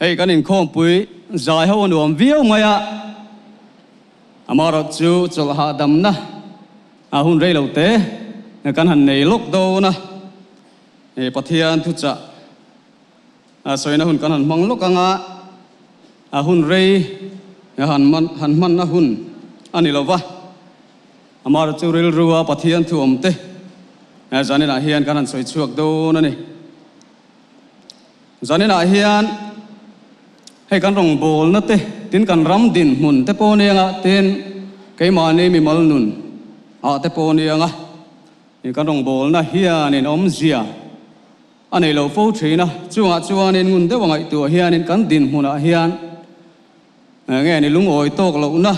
hei kan in khom pui zai ho nuam viau maya amara chu chol ha dam na a hun rei lo te kan han nei lok do na e pathian thu cha a soina hun kan han mang lok anga a hun rei han man na hun ani lova amara chu ril ruwa pathian thu om te a zanina hian kan han soi chuak do na ni zanina hian hei kan rong bol na te tin kan ram din mun te po ne nga ten cái mà này mi mal nun te po ni anga ni kan rong bol na hian in om zia anei lo fo thina chuan in ngun de wangai tu hian in kan din huna hian nghe ni lung oi tok lo na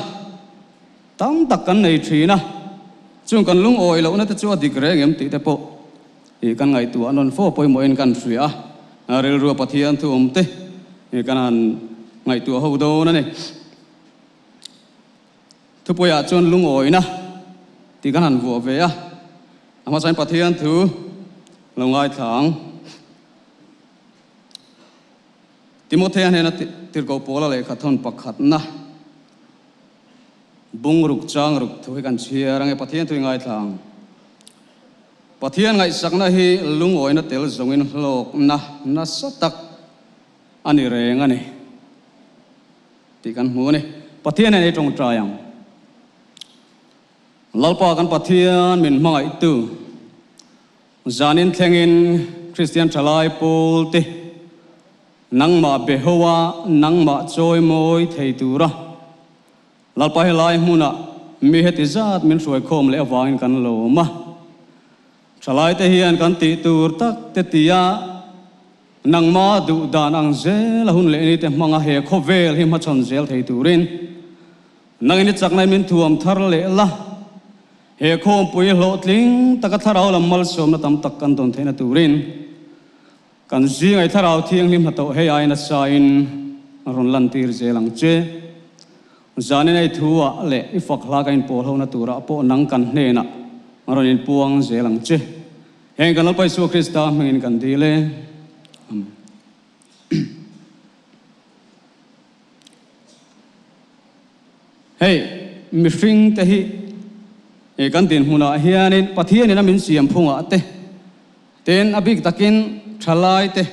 tam tak kan nei thina chung kan lung oi lo na te chu dik re ngem ti te po i kan ngai tu anon fo poi mo en kan fria rel ru pathian thu om te i kan an ngai tu ho do na ni thu poya chon lung oi na ti kan han vo ve a ama sai pathian thu lo ngai thang Timothea ne na tir ko pola le khathon pakhat na bung ruk chang ruk thu kan chia rang e pathian thu ngai thang pathian ngai sakna hi lung oi na tel zongin hlok na satak ani reng ani ti kan mu ne pathian ne tong trayang lalpa kan pathian min mangai tu zanin thlengin Christian thalai pol te nang ma behowa nang ma choi moi thei tura lalpa helai huna mi heti zat min suai khom le awangin kan lo ma thalai te hian kan ti tur tak te tia nang ma du dan ang zel hun le ni te manga he khovel hi ma chon zel thei turin nang ni chak nai min thuam thar le la he khom pui hlo tling taka tharau lam mal som na tam tak kan ton theina turin kan zi ngai tharau thiang lim hato he ai na sa in ron lan tir zelang che zani nei thuwa le i fak hla kain pol ho na tura po nang kan hne na ron in puang zelang che heng kan pai su krista mengin kan dile hey mi fing te hi e kan tin huna hianin pathian in min siam phunga te ten abik takin thalai te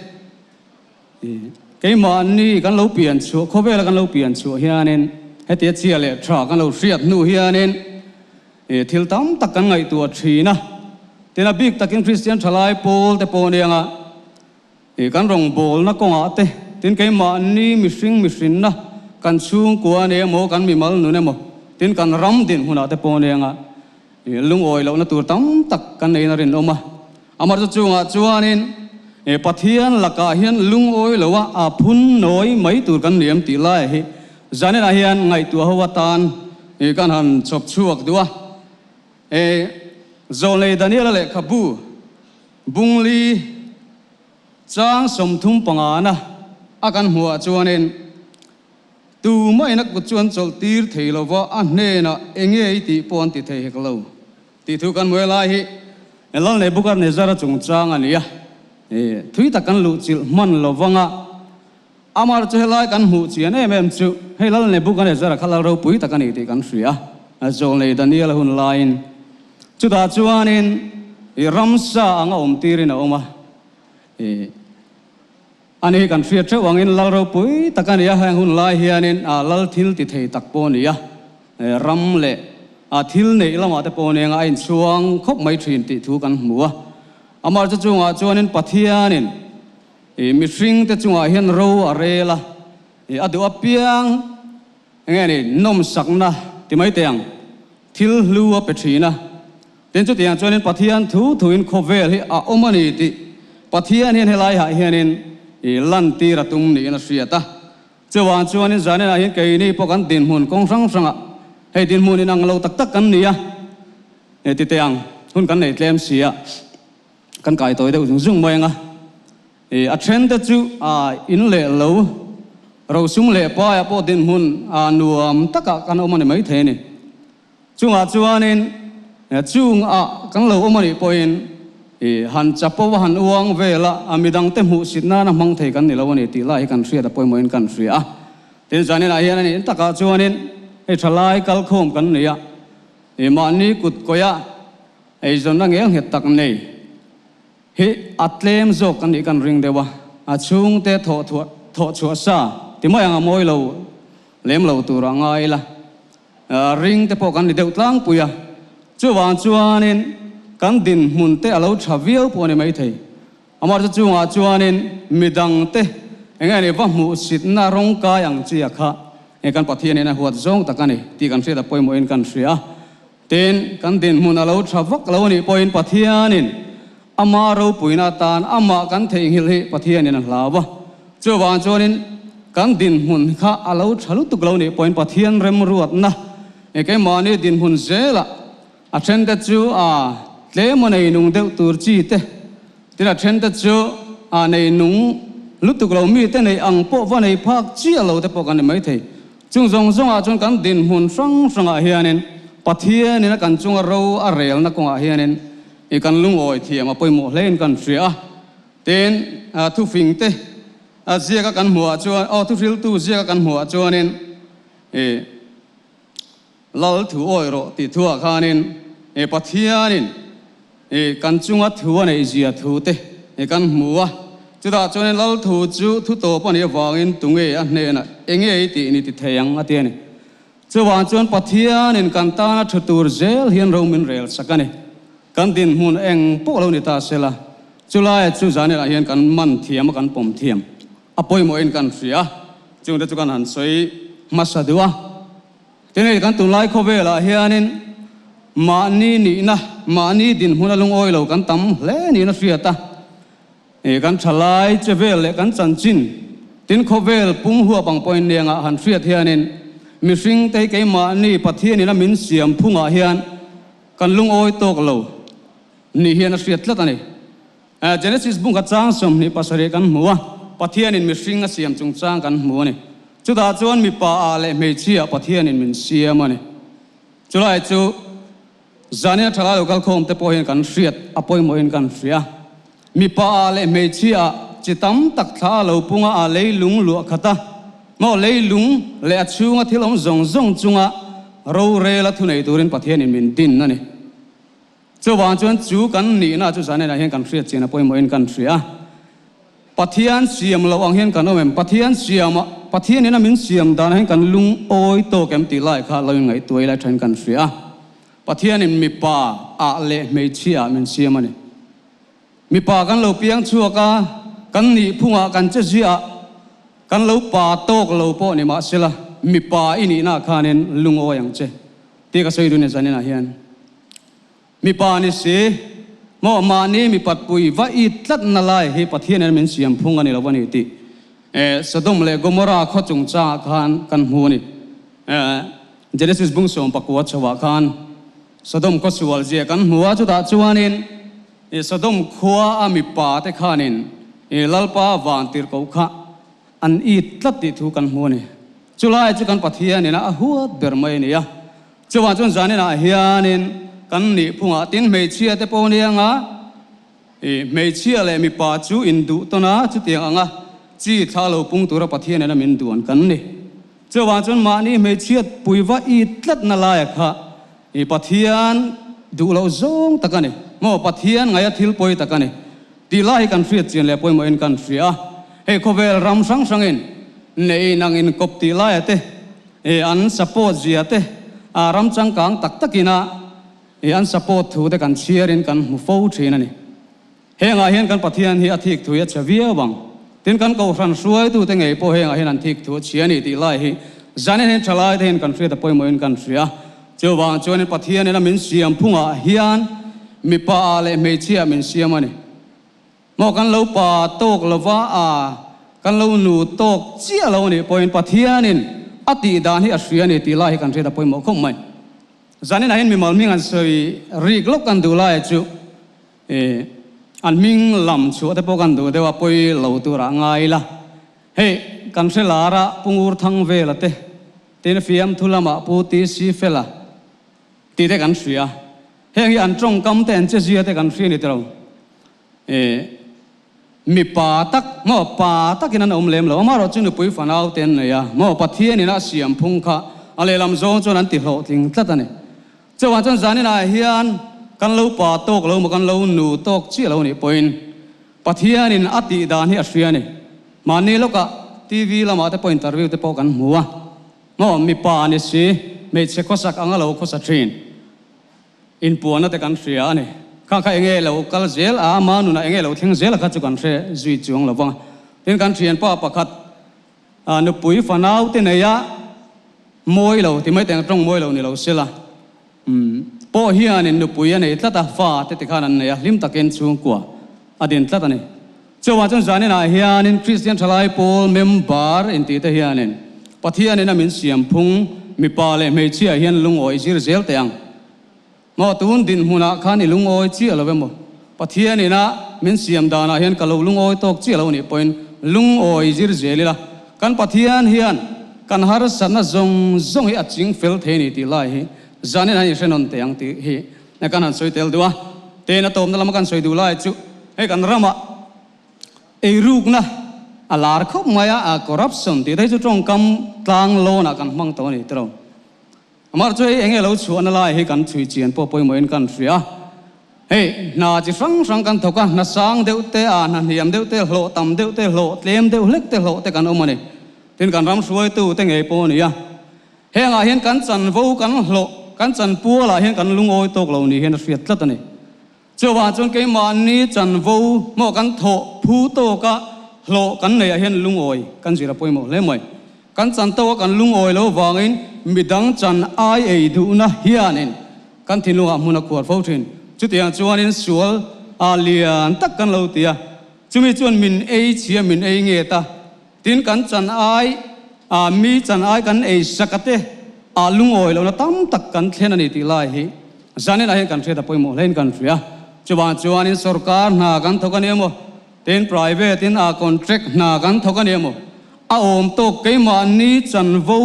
cái mà ni kan lo pian chu khovel kan lo pian chu hianin heti chia le thra kan lo riat nu hianin e thil tam tak kan ngai tu thina ten abik takin Christian thalai pol te po nianga e kan rong bol na konga te tin cái mà ni mi hring na kan chung kwa ne mo kan mi mal nu ne mo tin kan ram din huna te po nianga lung oi lo na tur tam tak kan nei na rin oma amar chu chuanin e pathian laka hian lung oi lowa a phun noi mai tur kan niam ti lai hi zanen a hian ngai tu hawatan e kan han chop chuak duwa e zole daniel le khabu bungli chang som thum pangana akan huwa chuanin tu mai nak chuan chol tir theilowa a hne na enge ti pon ti thei heklo ti thu kan moi lai hi elon le bukar ne zara chung chang ania e thui ta kan lu chil man lovanga amar chelai kan hu chian em chu helal ne bukar ne zara khala ro pui ta kan ti kan ria azol le daniel hun line chu da chuanin e ramsa anga om tirin oma e ani kan ria thewangin lal ro pui ta kan ya hang hun lai hianin a lal thil ti thei tak po nia ram le a thil nei lama te po ne nga in chuang khop mai thin ti thu kan hmuwa amar chu chunga chuanin pathianin e mi hring te chunga hian ro arela e adu apiang nge ni nom sakna ti mai teang thil hluwa pe thina ten chu tiang chuanin pathian thu in khovel hi a omani ti pathian hian helai ha hianin e lan ti ratum ni na hriata chuan chuanin zanen a hian kei ni pokan din hun kong sanga hei din mun in ang lo tak kan nia e ti teang hun kan nei tlem sia kan kai toi de zung mai nga e a trend te chu a in le lo ro sung le pa ya po din mun a nuam taka kan omani mai the ni chunga chuanin chung a kan lo omani poin หันจับปวหันอ้วงเวละอามิดังเต็มหูสินานะมังเทกันนี่ละวันนี้ตีไล่กันเสียแต่ปอยมวยกันเสียเต็นจานี่นะเฮียนี่ตะกาจวนนี่ทลายกัลโคมกันเนี่ยมันนี่กุดก็ยะจนนั่งเองเหตุตักนี่อัตเลมโจกันนี่กันริงเดวะช่วงเตะโถชัวซาที่ไม่ยังมวยเราเลี้ยมเราตัวร่างไงล่ะริงเตะพอกันนี่เดือดร้อนปุยจวนนี่กันดินมุนเตะเราชาวเวียวปนไม่ไทยอามาจะจวนนี่มีดังเตะยังไงเนี่ยว่ามุสิตน่าร้องกายังเจียค่ะกันปะเทียนนะหัวจงตะกันนี่ที่กันเสียแต่ปอยมวยกันเสียเต็นกันดินมุนเราชาววักเรานี่ปอยปะเทียนินอามาเราปุยนาตานอามากันเทียงหิลปะเทียนินลาวะจวนนี่กันดินมุนข้าเราชาลุตุกเรานี่ปอยปะเทียนเริ่มรวดนะไอ้มานี่ดินมุนเจละอาเชนเตจูเลมันในนุ่งเดือดตูร์จีเตที่อาเชนเตจูในนุ่งลุตุกเรามีแต่ในอังโปว่าในภาคเจียเราแต่ปกันไม่ไทยจงจงกันดินมุนสังอาเฮียนินปะเทียนี่นะกันจงเราอะไรนักกงอาเฮียนินอีกันลุงโอยเทียมาไปหมดเล่นกันเสียเต็นทุฟิงเตเสียกันหัวจวนทุฟิลตูเสียกันหัวจวนนินเราถือโอยโรติทัวขานินปะเทียนินกันจงถือว่าในเสียถือเตกันหัวจุดจวนนินเราถือจูทุโตปนี่วางอินตุงเนี่ยนะเองตีนี่ติเทียงอาเทียนี่จวนปะเทียนินกันตานะทุตูร์เจลเฮียนเรามินเรลสักนี่กันดินมุนเองพวกเรานี่ตาเสละจุลายจุจานี่ละเห็นกันมันเทียมกันปมเทียมอภัยมวยกันเสียจึงได้จุกันหันสวยมาสะดวกทีนี้กันตุลายเขาเวลาเฮียนินมานี่นะมานี่ดินมุนลุงโอยเรากันตั้มเล่นี่นะเสียตากันฉลายเจเวลเล่กันจันจินดินเขาเวลปุ่งหัวปังปอยเนียงหันเสียเฮียนินมิสิงเตยเกมานี่ปะเทียนี่นะมินเสียมพุ่งเฮียนกันลุงโอยตกเรานี่เฮียนเสียตละตันนี่Genesis บุ้งกัดจ้างสมนี่ภาษาเรียกันหัวปะเทียนินมิสิงเสียมจงจ้างกันหัวนี่จุดาจวนมีป่าอะไรไม่เชี่ยปะเทียนินมินเสียมันนี่จุดาจูจานี่ทลายลูกคมแต่พอเห็นกันเสียดอภัยมวยกันเสียมีป่าอะไรไม่เชี่ยจิตตั้มตักท้าเราปุ่งอะไรลุงหลวงขัดมอเลยลุงเลยชูงที่เราจงจุงเราเรลัทุนไอตัวรินปะเทียนินมินดินนั่นนี่จวนจูกันนี่น่าจะสานในเห็นกันเสียเจนะปอยมวยกันเสียปะเทียนเสียมเราเห็นกันเอาเองปะเทียนเสียมปะเทียนนี่นะมินเสียมดานเห็นกันลุงโอยโตเกมตีไล่ข้าเรายังไงตัวไล่เห็นกันเสียปะเทียนนี่มีป่าอะไรไม่เชี่ยมินเสียมันนี่มีป่ากันเราเพียงชัวกันนี่พุ่งกันเจียกันเราป่าโตกเราปอนี่มาเสียละมีป่าอินี่น่าข้านี่ลุงโอยังเจที่ก็สวยดูเนี่ยสานในเห็นมีป่านี่สิมอมานี่มีปัดปุยว่าอีตัดนั่นเลยให้ปะเทียนนั้นมันเสียมพุ่งกันนี่ละวันนี้ที่สะดมเลยกมราข้อจงจ้ากันหัวนี่Genesis บุ้งส่งปักวัดชวากันสะดมก็สวลเจียกันหัวจุดาจวนนี่สะดมขัวมีป่าแต่ข้านี่ลัลป้าวานติรกข้าอันอีตัดติดทุกันหัวนี่จุลายจุกันปะเทียนนี่นะหัวเบอร์ไม่นี่ยะจวนจานนี่นะเฮียนี่กันนี่พุ่งตินไม่เชี่ยแต่ปนยังไม่เชี่ยเลยมีป่าจูอินดูตัวน่ะจุดยังจีท้าเราพุ่งตัวเราปะเทียนนั่นมินดูอันกันนี่จวนมานี่ไม่เชี่ยปุยว่าอีตัดนั่นแหละค่ะปะเทียนดูเราจงตะกันนี่มอปะเทียนไงทิลปอยตะกันนี่ตีไล่กันเสียเจียนเลยปอยมาอินกันเสียเฮ้เขาเวลรำสังอินในนางอินกบตีไล่เตอันสปอร์ตเจียเตรำจังกังตักกินะอันสปอร์ตถูแต่กันเชียร์กันมุฟาวชีนั่นนี่เฮงเห็นกันปะเทียนเฮียทิกถูยเฉวียบังตินกันก็ฟันสวยตัวแต่ไงพอเฮงเห็นอันทิกถูเชียร์นี่ตีไล่เฮจานเห็นฉลาดเห็นกันเสียแต่ปอยมาอินกันเสียจวนปะเทียนนี่นะมินเสียมพุ่งเฮียนมีป่าอะไรไม่เชี่ยมินเสียมันนี่มอกันเราป่าโตกเราว่ากันเราหนูโตกเชี่ยเราเนี่ยปอยปะเทียนินอติดานที่อัศวินนี่ตีไล่กันเสียแต่ปอยมาคงไม่จานนี่นะเห็นมีมัลมิงอันสวยรีกลบกันดูไล่จูอันมิงลำชัวแต่พอกันดูเดี๋ยวปอยเหล่าตัวร่างไงล่ะเฮ้กันเสลาระปุ่งอุร์ทั้งเวลเตเตนฟิยมทุลามาปูตีสีเฟล่าตีเตกันเสียเฮ้ยอันตรงกำเตนเจเสียเตกันเสียนี่เท่า mi pa tak mo pa takin an omlem lo ma ro chu nu pui fanau ten ne ya mo pathian ina siam phung kha ale lam zo chon an ti hlo ting tlatane chawa chon zanin a hian kan lo pa tok lo ma kan lo nu tok chi lo ni point pathian in ati dan hi ashria ni mani loka tv lama te point interview te po kan muwa mo mi pa ni si me che khosak angalo khosa train in puana te kan ria ni kha enge lo kal zel a manu na enge lo thing zel kha chu kan re zui chuang lo wang tin kan thian pa pakhat nu pui fanau te ne ya moi lo ti mai teng trong moi lo ni lo sila po hian in nu pui ane tlata fa te khan an ne ya lim taken chung kwa adin tlata ne chawa chon zani na hian in Christian thalai pol member in ti te hian in pathian in amin siam phung mi pa le me chia hian lung oi zir zel teang mo tun din huna khan i lung oi chi alo mo pathian ina min siam dana hian kalo lung oi tok chi alo ni point lung oi zir zelila kan pathian hian kan har sana zong zong hi aching fel the ni ti lai hi zanin ani senon teang ti hi na kan han soi tel duwa te na tom na lam kan soi du lai chu he kan rama ei ruk na alar khop maya a corruption ti thai chu trong kam tlang lo na kan mang to ni tro amar choi enge lo chu an lai he kan chui chian po poi moin kan ria hey na chi sang kan thoka na sang deu te a na hiam deu te hlo tam deu te hlo tlem deu lek te hlo te kan omani tin kan ram suai tu te nge po ni ya he nga hian kan chan vo kan hlo kan chan pu la hian kan lung oi tok lo ni hian riat tlat ani chawa chon ke man ni chan vo mo kan tho phu to ka hlo kan nei hian lung oi kan jira poi mo le moi kan chan to kan lung oi lo wangin midang chan ai ei du na hianin kan thinunga hmuna khuar fo thin chu tiang chuanin sual alian tak kan lo tia chumi chuan min ei chia min ei nge ta tin kan chan ai mi chan ai kan ei sakate lung oi lo na tam tak kan thlen ani ti lai hi zanin a hian kan theta poi mo len kan ria chuanin sarkar na kan thokan emo ten private in a contract na kan thokan emo a om to keimani chan vo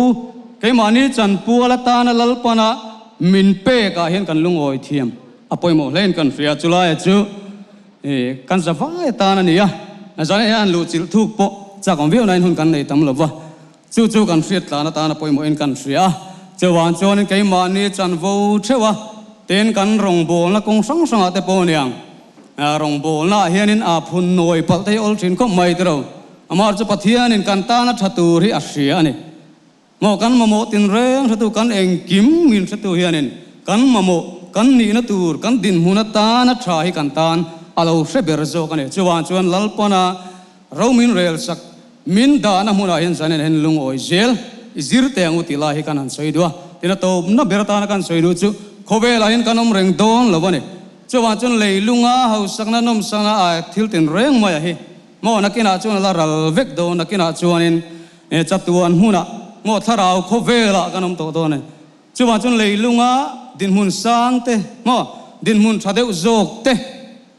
keimani chan puala ta na lalpana min pe ka hian kan lung oi thiam apoi mo len kan ria chulai chu kan zawai ta na nia zanin an lu chil thuk po cha kon veu nain hun kan nei tam lova chu kan riat ta na poi mo en kan ria chawan chuan keimani chan vo thewa ten kan rong bol na kong sang ate po niang rong bol na hianin a phun noi pal thei ol thin ko mai tro amar chu pathian in kan ta na thatur hi a hria ani mo kan mamo tin reng thatu kan eng kim min thatu hianin kan mamo kan ni na tur kan din huna ta na tha hi kan tan alo hre ber zo kan e chuan lalpana romin rel sak min da na huna hian zanen hen lung oi zel zir te angu ti la hi kan an soi dua tina to na ber ta na kan soi du chu khobe la hin kanom reng don lovane chuan leilunga hausakna nom sana a thil tin reng mai hi mo nakina chuan la ral vek do nakina chuanin chatuan huna mo tharau khobe la kanom to do ne chuan leilunga din hun sang te mo din hun thadeu zok te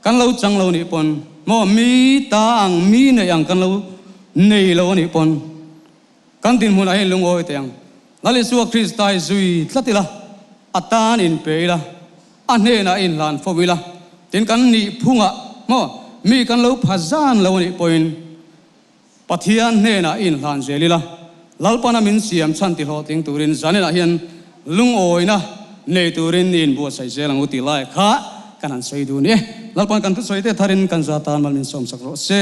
kan lo chang lo ni pon mo mi ta ang mi ne yang kan lo nei lo ni pon kan din hun ai lung oi te yang lali suwa kristai zui tlatila atan in peila ane na in lan fowila tin kan ni phunga mo mi kan lo phazan lo ni point pathian ne na in lan zelila lalpana min siam chanti ho ting turin zanena hian lung oi na nei turin in bu sai zelang uti lai kha kanan soi du ni lalpan kan tu soi te tharin kan za tan mal min som sakro se